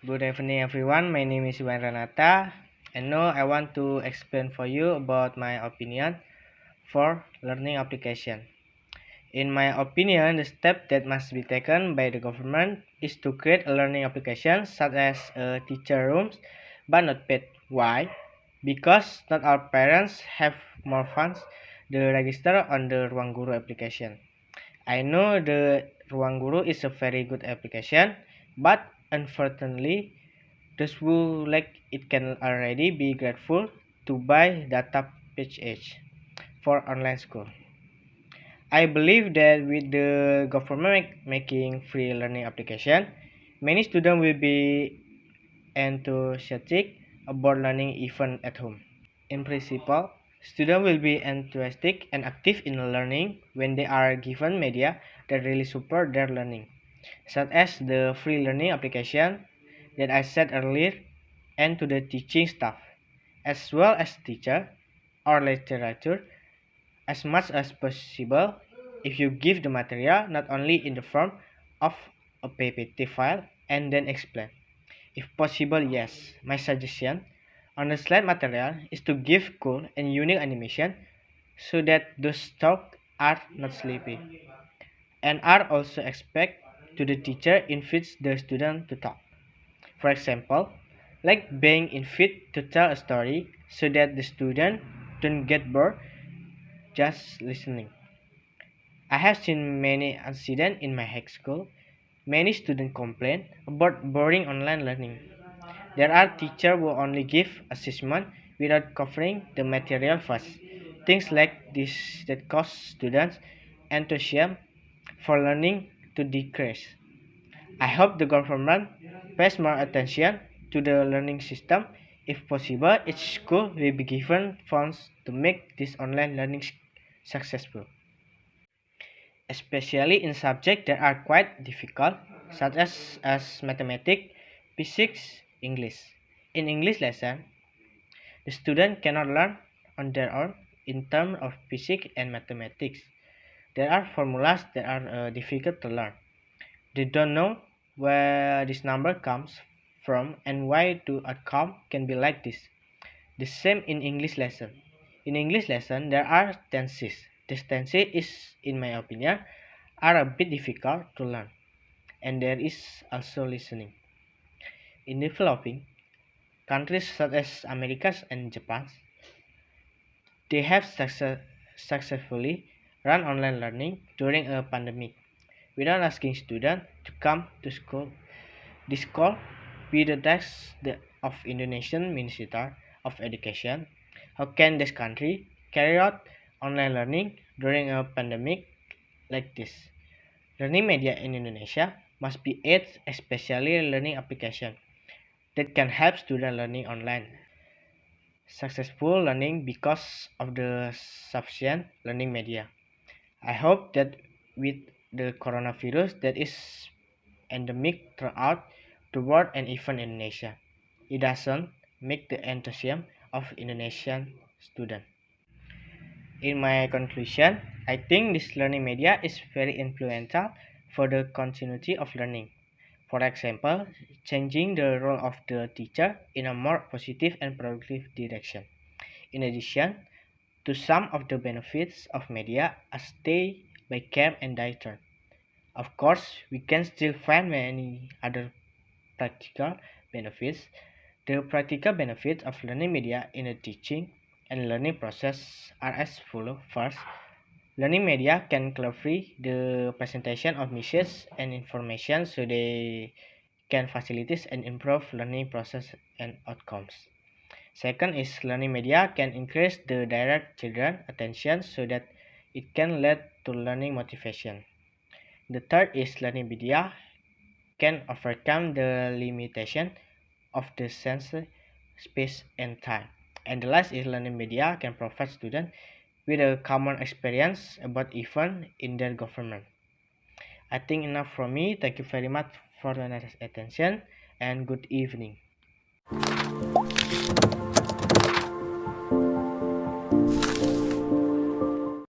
Good evening everyone, my name is Iwan Renata and now I want to explain for you about my opinion for learning application. In my opinion, the step that must be taken by the government is to create a learning application such as teacher rooms but not paid. Why? Because not all parents have more funds to register on the Ruang Guru application. I know the Ruang Guru is a very good application, but unfortunately those who like it can already be grateful to buy data package for online school. I believe that with the government making free learning application, many students will be enthusiastic about learning even at home. In principle, students will be enthusiastic and active in learning when they are given media that really support their learning, such as the free learning application that I said earlier, and to the teaching staff, as well as teacher or literature, as much as possible. If you give the material not only in the form of a PPT file and then explain. If possible, yes. My suggestion on the slide material is to give cool and unique animation so that those talk are not sleepy and are also expect to the teacher invites the student to talk. For example, like being invited to tell a story so that the student don't get bored just listening. I have seen many incidents in my high school. Many students complain about boring online learning. There are teachers who only give assessment without covering the material first. Things like this that cause students enthusiasm for learning to decrease. I hope the government pays more attention to the learning system. If possible, each school will be given funds to make this online learning successful, especially in subjects that are quite difficult, such as mathematics, physics, English. In English lesson, the student cannot learn on their own in terms of physics and mathematics. There are formulas that are difficult to learn. They don't know where this number comes from and why the outcome can be like this. The same in English lesson. In English lesson, there are tenses. These tenses is, in my opinion, are a bit difficult to learn. And there is also listening. In developing countries such as America and Japan, they have successfully run online learning during a pandemic without asking students to come to school. This call be the task of Indonesian Minister of Education. How can this country carry out online learning during a pandemic like this? Learning media in Indonesia must be aids, especially learning application that can help students learning online. Successful learning because of the sufficient learning media. I hope that with the coronavirus that is endemic throughout the world and even in Indonesia, it doesn't make the enthusiasm of Indonesian students. In my conclusion, I think this learning media is very influential for the continuity of learning. For example, changing the role of the teacher in a more positive and productive direction. In addition to some of the benefits of media as they by came and die turn. Of course, we can still find many other practical benefits. The practical benefits of learning media in the teaching and learning process are as follows. First, learning media can clarify the presentation of messages and information so they can facilitate and improve learning process and outcomes. Second is learning media can increase the direct children attention so that it can lead to learning motivation. The third is learning media can overcome the limitation of the sense, space, and time. And the last is learning media can provide students with a common experience about events in their government. I think enough from me. Thank you very much for the attention and good evening.